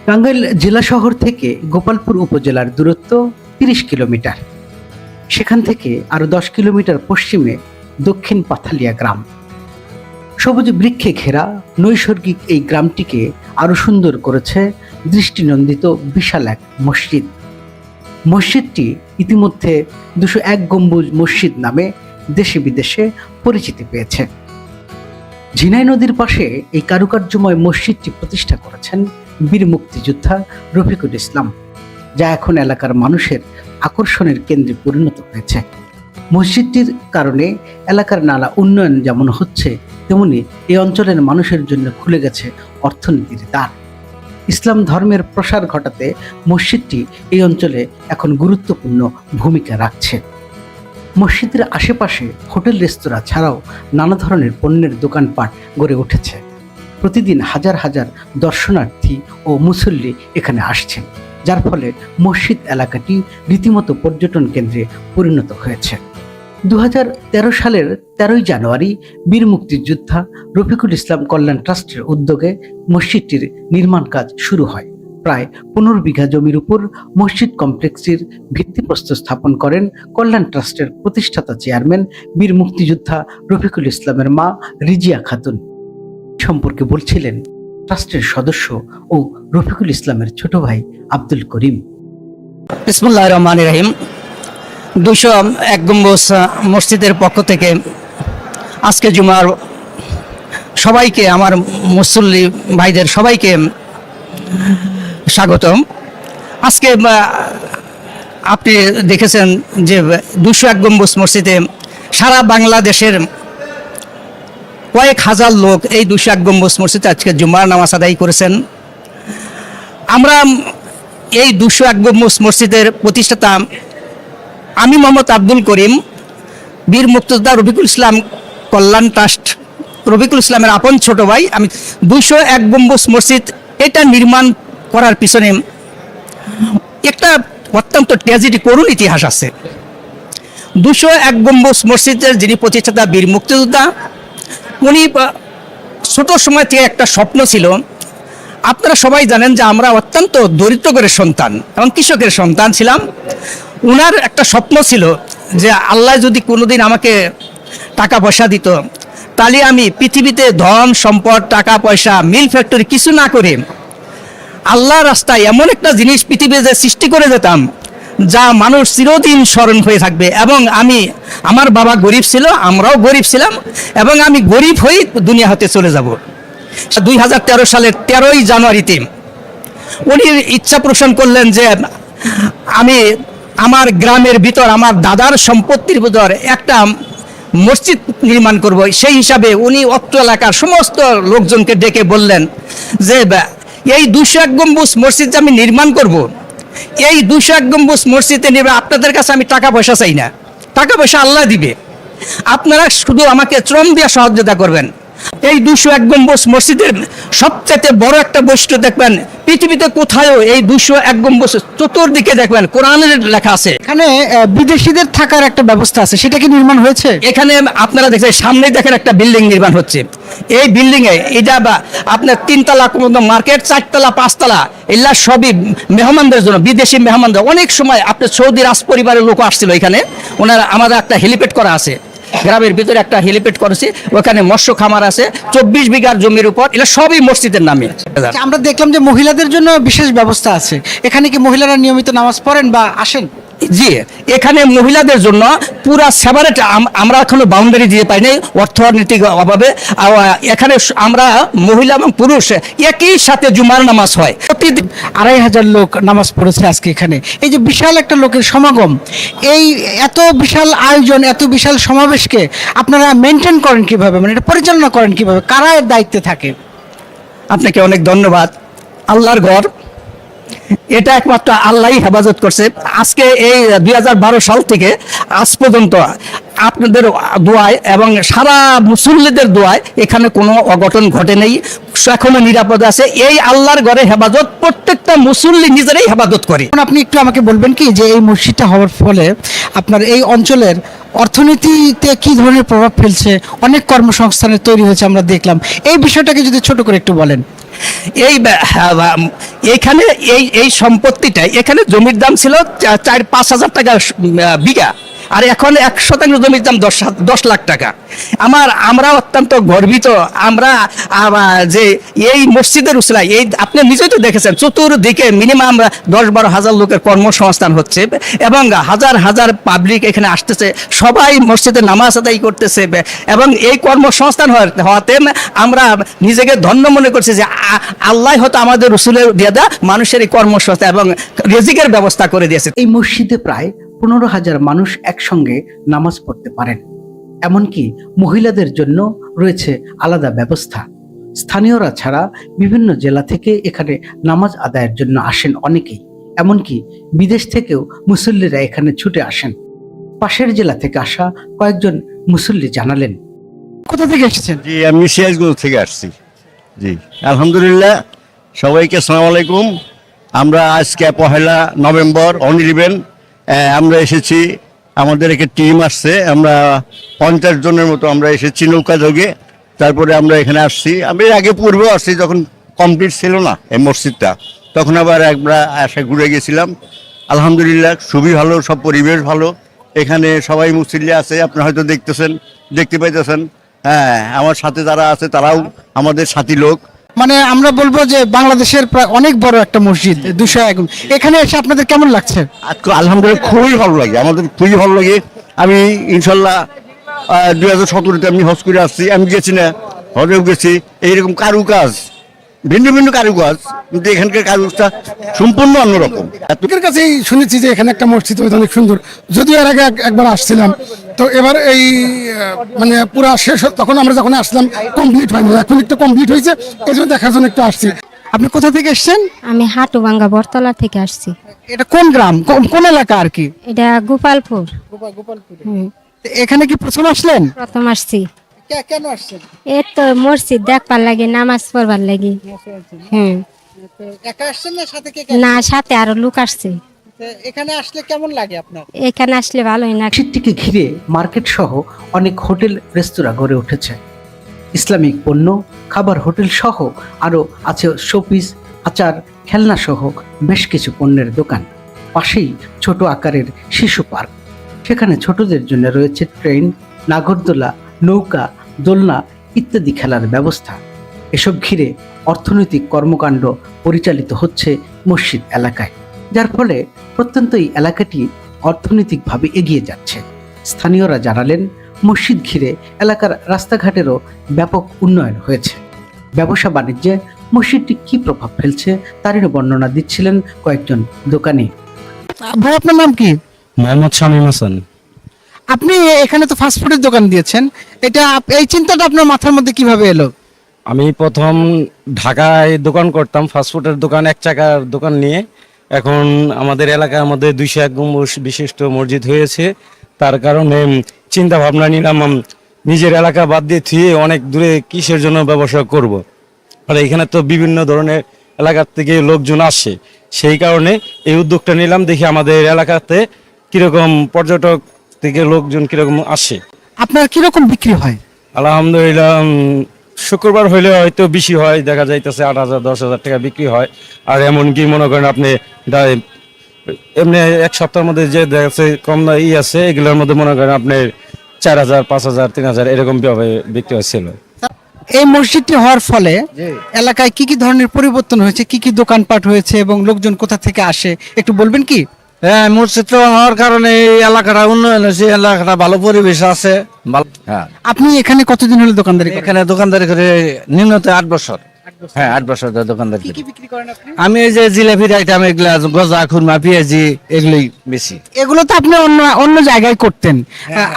টাঙ্গাইল জেলা শহর থেকে গোপালপুর উপজেলার দূরত্ব ৩০ কিলোমিটার। সেখান থেকে আরো ১০ কিলোমিটার পশ্চিমে দক্ষিণ পাথালিয়া গ্রাম। সবুজ বৃক্ষে ঘেরা নৈসর্গিক এই গ্রামটিকে আরো সুন্দর করেছে দৃষ্টিনন্দিত বিশাল এক মসজিদ। মসজিদটি ইতিমধ্যে ২০১ গম্বুজ মসজিদ নামে দেশে বিদেশে পরিচিতি পেয়েছে। ঝিনাই নদীর পাশে এই কারুকার্যময় মসজিদটি প্রতিষ্ঠা করেছেন বীর মুক্তিযোদ্ধা রফিকুল ইসলাম, যা এখন এলাকার মানুষের আকর্ষণের কেন্দ্রে পরিণত হয়েছে। মসজিদটির কারণে এলাকার নানা উন্নয়ন যেমন হচ্ছে, তেমনি এই অঞ্চলের মানুষের জন্য খুলে গেছে অর্থনীতির দ্বার। ইসলাম ধর্মের প্রসার ঘটাতে মসজিদটি এই অঞ্চলে এখন গুরুত্বপূর্ণ ভূমিকা রাখছে। মসজিদের আশেপাশে হোটেল রেস্তোরাঁ ছাড়াও নানা ধরনের পণ্যের দোকানপাট গড়ে উঠেছে। প্রতিদিন হাজার হাজার দর্শনার্থী ও মুসল্লি এখানে আসছেন, যার ফলে মসজিদ এলাকাটি রীতিমতো পর্যটন কেন্দ্রে পরিণত হয়েছে। ২০১৩ সালের ১৩ই জানুয়ারি বীর মুক্তিযোদ্ধা রফিকুল ইসলাম কল্যাণ ট্রাস্টের উদ্যোগে মসজিদটির নির্মাণ কাজ শুরু হয়। প্রায় ১৫ বিঘা জমির উপর মসজিদ কমপ্লেক্সটির ভিত্তিপ্রস্তর স্থাপন করেন কল্যাণ ট্রাস্টের প্রতিষ্ঠাতা চেয়ারম্যান বীর মুক্তিযোদ্ধা রফিকুল ইসলামের মা রিজিয়া খাতুন। সম্পর্কে বলছিলেন ট্রাস্টের সদস্য ও রফিকুল ইসলামের ছোট ভাই আব্দুল করিম। বিসমিল্লাহির রহমানির রহিম। ২০১ গম্বুজ মসজিদের পক্ষ থেকে আজকে জুমার সবাইকে, আমার মুসল্লি ভাইদের সবাইকে স্বাগতম। আজকে আপনি দেখেছেন যে ২০১ গম্বুজ মসজিদে সারা বাংলাদেশের কয়েক হাজার লোক এই ২০১ গম্বুজ মসজিদে আজকে জুমার নামাজ আদায় করেছেন। আমরা এই ২০১ গম্বুজ মসজিদের প্রতিষ্ঠাতা আমি মোহাম্মদ আব্দুল করিম, বীর মুক্তিযোদ্ধা রফিকুল ইসলাম কল্যাণ ট্রাস্ট, রফিকুল ইসলামের আপন ছোট ভাই। আমি ২০১ গম্বুজ মসজিদ এটা নির্মাণ করার পিছনে একটা অত্যন্ত ট্র্যাজেডি, করুণ ইতিহাস আছে। ২০১ গম্বুজ মসজিদের যিনি প্রতিষ্ঠাতা বীর মুক্তিযোদ্ধা, উনি ছোট সময় থেকে একটা স্বপ্ন ছিল। আপনারা সবাই জানেন যে আমরা অত্যন্ত দরিদ্র ঘরের সন্তান এবং কৃষকের সন্তান ছিলাম। উনার একটা স্বপ্ন ছিল যে আল্লাহ যদি কোনোদিন আমাকে টাকা পয়সা দিত, তাহলে আমি পৃথিবীতে ধন সম্পদ, টাকা পয়সা, মিল ফ্যাক্টরি কিছু না করে আল্লাহ রাস্তায় এমন একটা জিনিস পৃথিবীতে সৃষ্টি করে যেতাম যা মানুষ চিরদিন স্মরণ হয়ে থাকবে। এবং আমার বাবা গরিব ছিল, আমরাও গরিব ছিলাম, এবং আমি গরিব হয়ে দুনিয়া হতে চলে যাব। ২০১৩ সালের ১৩ই জানুয়ারিতে উনি ইচ্ছা পোষণ করলেন যে আমি আমার গ্রামের ভিতর আমার দাদার সম্পত্তির ভিতর একটা মসজিদ নির্মাণ করব। সেই হিসাবে উনি অত্র এলাকার সমস্ত লোকজনকে ডেকে বললেন যে এই ২০১ গম্বুজ মসজিদ আমি নির্মাণ করব, এই ২০১ গম্বুজ মসজিদে নির্মাণ, আপনাদের কাছে আমি টাকা পয়সা চাই না, টাকা পয়সা আল্লাহ দিবে, আপনারা শুধু আমাকে শ্রম দিয়ে সহযোগিতা করবেন। এই ২০১ গম্বুজ মসজিদের সবচেয়ে বড় একটা বৈশিষ্ট্য দেখবেন, পৃথিবীতে কোথাও এই ২০১ গম্বুজ চতুর্দিকে দেখবেন কোরআনের লেখা আছে। এখানে বিদেশিদের থাকার একটা ব্যবস্থা আছে, সেটা কি নির্মাণ হয়েছে? এখানে আপনারা দেখছেন সামনে দেখেন একটা বিল্ডিং নির্মাণ হচ্ছে। এই বিল্ডিংয়ে এটা বা আপনার ৩ তলা কোনো মার্কেট, ৪ তলা ৫ তলা, এগুলা সবই মেহমানদের জন্য, বিদেশি মেহমানদের। অনেক সময় আপনার সৌদি রাজ পরিবারের লোক আসছিল এখানে, ওনারা আমাদের একটা হেলিপ্যাড করা আছে, গ্রামের ভিতরে একটা হেলিপ্যাড করেছি, ওখানে মৎস্য খামার আছে ২৪ বিঘার জমির উপর। এটা সবই মসজিদের নামে। আমরা দেখলাম যে মহিলাদের জন্য বিশেষ ব্যবস্থা আছে, এখানে কি মহিলারা নিয়মিত নামাজ পড়েন বা আসেন? জি, এখানে মহিলাদের জন্য পুরা সেপারেট, আমরা এখনো বাউন্ডারি দিয়ে পাইনি অর্থনৈতিক অভাবে। এখানে আমরা মহিলা এবং পুরুষ একই সাথে জুমার নামাজ হয়। প্রতিদিন ২৫০০ লোক নামাজ পড়েছে আজকে এখানে। এই যে বিশাল একটা লোকের সমাগম, এই এত বিশাল আয়োজন, এত বিশাল সমাবেশকে আপনারা মেনটেন করেন কিভাবে, মানে এটা পরিচালনা করেন কিভাবে, কারা এর দায়িত্বে থাকে? আপনাকে অনেক ধন্যবাদ। আল্লাহর ঘর, এটা একমাত্র আল্লাহই হেফাজত করছে। আজকে এই ২০১২ সাল থেকে আজ পর্যন্ত আপনাদের দোয়ায় এবং সারা মুসল্লিদের দোয়ায় এখানে কোনো অঘটন ঘটে নেই, এখনো নিরাপদ আছে। এই আল্লাহর ঘরে হেফাজত প্রত্যেকটা মুসল্লি নিজেরাই হেফাজত করে। আপনি একটু আমাকে বলবেন কি যে এই মসজিদটা হওয়ার ফলে আপনার এই অঞ্চলের অর্থনীতিতে কি ধরনের প্রভাব ফেলছে? অনেক কর্মসংস্থানের তৈরি হয়েছে আমরা দেখলাম, এই বিষয়টাকে যদি ছোট করে একটু বলেন। এইখানে এই সম্পত্তিটা, এখানে জমির দাম ছিল 4-5 হাজার টাকা বিঘা, আর এখন 1 শতাংশ জমির দাম 10 লাখ টাকা। আমরা অত্যন্ত গর্বিত। আমরা যে এই মসজিদের উসরায়, এই আপনি নিজেই তো দেখেছেন, চতুর্দিকে মিনিমাম 10-12 হাজার লোকের কর্মসংস্থান হচ্ছে এবং হাজার হাজার পাবলিক এখানে আসতেছে, সবাই মসজিদে নামাজ আদায় করতেছে এবং এই কর্মসংস্থান হওয়াতে আমরা নিজেকে ধন্য মনে করছি যে আল্লাহ হয়তো আমাদের রসুলের দিয়ে দেওয়া মানুষের এই কর্মসংস্থান এবং রিজিকের ব্যবস্থা করে দিয়েছে। এই মসজিদে প্রায় 15,000 মানুষ একসঙ্গে নামাজ পড়তে পারেন। এমনকি মহিলাদের জন্য রয়েছে আলাদা ব্যবস্থা। স্থানীয়রা ছাড়া বিভিন্ন জেলা থেকে এখানে নামাজ আদায়ের জন্য আসেন অনেকেই, এমনকি বিদেশ থেকেও মুসল্লিরা এখানে ছুটে আসেন। পাশের জেলা থেকে আসা কয়েকজন মুসল্লি জানালেন, কোথা থেকে এসেছেন? জি, আমি সিরাজগঞ্জ থেকে আসছি। জি, আলহামদুলিল্লাহ, সবাইকে আসসালামু আলাইকুম। আমরা আজকে 1 নভেম্বর অনির্বেন আমরা এসেছি, আমাদের একটা টিম আসছে, আমরা 50 জনের মতো আমরা এসেছি নৌকা যোগে। তারপরে আমরা এখানে আসছি, আমি আগে পূর্বেও আসছি, যখন কমপ্লিট ছিল না এই মসজিদটা, তখন আবার একবার আসা ঘুরে গেছিলাম। আলহামদুলিল্লাহ, খুবই ভালো, সব পরিবেশ ভালো, এখানে সবাই মুসল্লি আছে, আপনি হয়তো দেখতে পাইতেছেন। হ্যাঁ, আমার সাথে যারা আছে তারাও আমাদের সাথী লোক। মানে আমরা বলবো যে বাংলাদেশের প্রায় অনেক বড় একটা মসজিদ 201। এখানে এসে আপনাদের কেমন লাগছে? আজকে আলহামদুলিল্লাহ খুবই ভালো লাগে, আমাদের খুবই ভালো লাগে। আমি ইনশাল্লাহ 2017-তে আমি হজ করে আসছি, আমি গেছি না, হজেও গেছি। এইরকম কারুকাজ, ভিন্ন ভিন্ন কারুকাজ, কিন্তু এখানকার কারুকাজটা সম্পূর্ণ অন্যরকম। লোকের কাছেই শুনেছি যে এখানে একটা মসজিদ হয়েছে অনেক সুন্দর, যদিও এর আগে একবার আসছিলাম, তো এবার এই মানে পুরা শেষ তখন আমরা যখন আসলাম কমপ্লিট হয়নি, এখন একটু কমপ্লিট হয়েছে, এই জন্য দেখার জন্য একটু আসছি। আপনি কোথা থেকে এসেছেন? আমি হাটুভাঙ্গা বরতলা থেকে আসছি। এটা কোন গ্রাম, কোন এলাকা আর কি? এটা গোপালপুর। হুম, এখানে কি প্রথম আসলেন? প্রথম আসছি। কেন আসছেন? এই তো মসজিদ দেখবার লাগে, নামাজ পড়বার লাগে। হুম, একা আসছেন না সাথে কে? না, সাথে আরো লোক আসছে। এখানে আসলে কেমন লাগে আপনার? এখানে আসলে ভালোই না। মসজিদটিকে ঘিরে মার্কেট সহ অনেক হোটেল রেস্তোরাঁ গড়ে উঠেছে। ইসলামিক পণ্য, খাবার হোটেল সহ আরও আছে শোপিস, আচার, খেলনা সহ বেশ কিছু পণ্যের দোকান। পাশেই ছোট আকারের শিশু পার্ক, সেখানে ছোটদের জন্য রয়েছে ট্রেন, নাগরদোলা, নৌকা, দোলনা ইত্যাদি খেলার ব্যবস্থা। এসব ঘিরে অর্থনৈতিক কর্মকাণ্ড পরিচালিত হচ্ছে মসজিদ এলাকায়, যার ফলে প্রত্যন্ত এই এলাকাটি অর্থনৈতিকভাবে এগিয়ে যাচ্ছে। স্থানীয়রা জানালেন, মসজিদ ঘিরে এলাকার রাস্তাঘাটেরও ব্যাপক উন্নয়ন হয়েছে। ব্যবসা বাণিজ্যে মসজিদটি কি প্রভাব ফেলছে তারই বর্ণনা দিচ্ছিলেন কয়েকজন দোকানি। ভাই, আপনার নাম কি? মোহাম্মদ শামীম হাসান। আপনি এখানে তো ফাস্টফুডের দোকান দিয়েছেন, এটা এই চিন্তাটা আপনার মাথার মধ্যে কিভাবে এলো? আমি প্রথম ঢাকায় দোকান করতাম, ফাস্টফুডের দোকান, 1 চাকার দোকান নিয়ে। এখন আমাদের এলাকার মধ্যে 201 গম্বুজ বিশিষ্ট মসজিদ হয়েছে, তার কারণে চিন্তা ভাবনা নিলাম নিজের এলাকা বাদ দিয়ে থুয়ে অনেক দূরে কিসের জন্য ব্যবসা করব। আর এখানে তো বিভিন্ন ধরনের এলাকার থেকে লোকজন আসে, সেই কারণে এই উদ্যোগটা নিলাম। দেখি আমাদের এলাকাতে কিরকম পর্যটক থেকে লোকজন কিরকম আসে। আপনার কিরকম বিক্রি হয়? আলহামদুলিল্লাহ, শুক্রবার হইলে হয়তো বেশি হয়, দেখা যাইতেছে 8,000-10,000 টাকা বিক্রি হয়। আর এমনকি মনে করেন আপনি এমনি 1 সপ্তাহের মধ্যে যে দেখা যাচ্ছে কম আছে, এগুলোর মধ্যে মনে করেন আপনার 4,000, 5,000, 3,000 এরকম বিক্রি হচ্ছিল। এই মসজিদটি হওয়ার ফলে এলাকায় কি কি ধরনের পরিবর্তন হয়েছে, কি কি দোকানপাট হয়েছে এবং লোকজন কোথা থেকে আসে একটু বলবেন কি? হ্যাঁ, মসজিদটা হওয়ার কারণে এই এলাকাটা উন্নয়ন হয়েছে, এলাকাটা ভালো পরিবেশ আছে। হ্যাঁ, আপনি এখানে কতদিন হলো দোকানদারি করেন? এখানে দোকানদারি করে নিম্নত 8 বছর। হ্যাঁ, 8 বছর ধরে দোকানদারি কি করি। কি বিক্রি করেন আপনি? আমি এই যে জিলাপির আইটেম, এগুলা গজা, খুরমা, পেঁয়াজি, এগুলোই বেশি। এগুলো তো আপনি অন্য অন্য জায়গায় করতেন,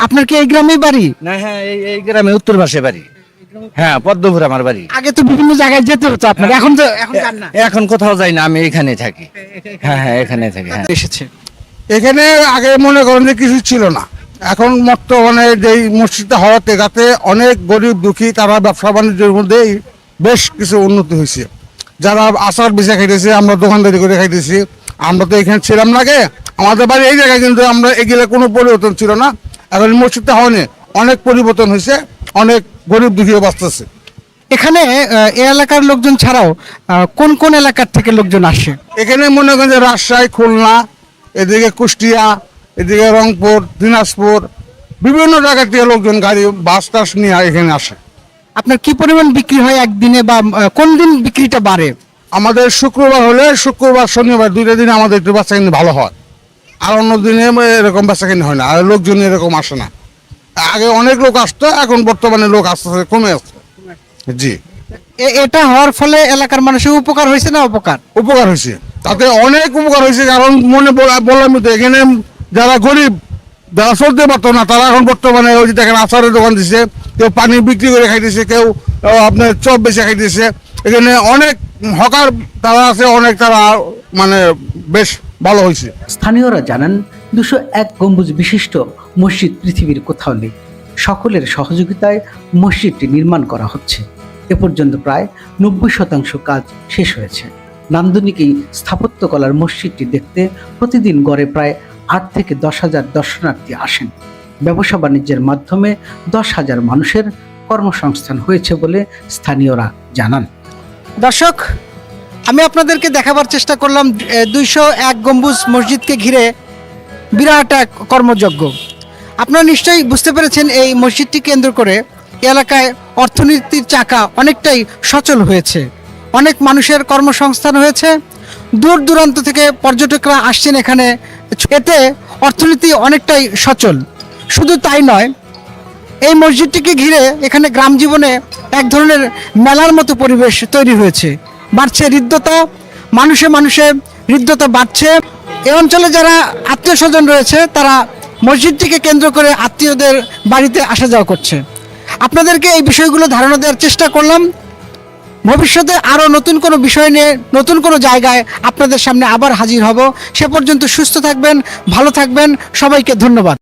আপনার কি এই গ্রামেই বাড়ি? না, হ্যাঁ, এই গ্রামে উত্তর পাশে বাড়ি। হ্যাঁ, পদ্মপুর আমার বাড়ি। আগে তো বিভিন্ন জায়গায় যেতে হতো আপনার, এখন তো এখন যান না? এখন কোথাও যাই না, আমি এখানে থাকি। হ্যাঁ, হ্যাঁ, এখানে থাকি। হ্যাঁ, এসেছে। এখানে আগে মনে করেন যে কিছু ছিল না, এখন বর্তমানে যে মসজিদটা হওয়াতে যাতে অনেক গরিব দুঃখী তারা ব্যবসা বাণিজ্যের মধ্যে বেশ কিছু উন্নতি হয়েছে। যারা আচার বেচা খাইতেছে, আমরা দোকানদারি করে খাইতেছি। আমরা তো এখানে ছিলাম না, আগে আমাদের বাড়ি এই জায়গায়, কিন্তু আমরা এগুলো কোনো পরিবর্তন ছিল না। এখন মসজিদটা হওয়ানে অনেক পরিবর্তন হয়েছে, অনেক গরিব দুঃখীও বাঁচতেছে। এখানে এই এলাকার লোকজন ছাড়াও কোন কোন এলাকার থেকে লোকজন আসে? এখানে মনে করেন যে রাজশাহী, খুলনা, এদিকে কুষ্টিয়া, এদিকে রংপুর, দিনাজপুর, বিভিন্ন জায়গা থেকে লোকজন গাড়ি বাস টাস নিয়ে এখানে আসে। আপনার কি পরিমাণ বিক্রি হয় একদিনে, বা কোন দিন বিক্রিটা বাড়ে? আমাদের শুক্রবার হলে শুক্রবার শনিবার দুইটা দিনে আমাদের একটু বেচা কিনে ভালো হয়, আর অন্য দিনে এরকম বেচা কিনে হয় না, আর লোকজন এরকম আসে না। আগে অনেক লোক আসতো, এখন বর্তমানে লোক আস্তে আস্তে কমে আসছে। জি, এটা হওয়ার ফলে এলাকার মানুষের উপকার হয়েছে না অপকার? উপকার হয়েছে, তাতে অনেক উপকার হয়েছে। কারণ বললাম তো, এখানে যারা গরিব, যারা চলতে পারতো না, তারা এখন বর্তমানে ওই যে দেখেন আচারের দোকান দিচ্ছে, কেউ পানি বিক্রি করে খাইতেছে, কেউ আপনার চপ বেচে খাইতেছে। এখানে অনেক হকার তারা আছে, অনেক তারা মানে বেশ ভালো হয়েছে। স্থানীয়রা জানান 201 গম্বুজ বিশিষ্ট মসজিদ পৃথিবীর কোথাও নেই। সকলের সহযোগিতায় মসজিদটি নির্মাণ করা হচ্ছে। এ পর্যন্ত প্রায় 90% কাজ শেষ হয়েছে। নান্দনিক এই স্থাপত্যকলার মসজিদটি দেখতে প্রতিদিন গড়ে প্রায় 8 থেকে 10,000 দর্শনার্থী আসেন। ব্যবসা বাণিজ্যের মাধ্যমে 10,000 মানুষের কর্মসংস্থান হয়েছে বলে স্থানীয়রা জানান। দর্শক, আমি আপনাদেরকে দেখাবার চেষ্টা করলাম 201 গম্বুজ মসজিদকে ঘিরে বিরাট এক কর্মযজ্ঞ। আপনারা নিশ্চয়ই বুঝতে পেরেছেন এই মসজিদটি কেন্দ্র করে এলাকায় অর্থনীতির চাকা অনেকটাই সচল হয়েছে, অনেক মানুষের কর্মসংস্থান হয়েছে, দূর দূরান্ত থেকে পর্যটকরা আসছেন এখানে, এতে অর্থনীতি অনেকটাই সচল। শুধু তাই নয়, এই মসজিদটিকে ঘিরে এখানে গ্রাম জীবনে এক ধরনের মেলার মতো পরিবেশ তৈরি হয়েছে। বাড়ছে হৃদ্যতা, মানুষে মানুষে হৃদ্যতা বাড়ছে। এই অঞ্চলে যারা আত্মীয় স্বজন রয়েছে তারা মসজিদটিকে কেন্দ্র করে আত্মীয়দের বাড়িতে আসা যাওয়া করছে। আপনাদেরকে এই বিষয়গুলো ধারণা দেওয়ার চেষ্টা করলাম। ভবিষ্যতে আরও নতুন কোনো বিষয় নিয়ে নতুন কোনো জায়গায় আপনাদের সামনে আবার হাজির হব। সে পর্যন্ত সুস্থ থাকবেন, ভালো থাকবেন। সবাইকে ধন্যবাদ।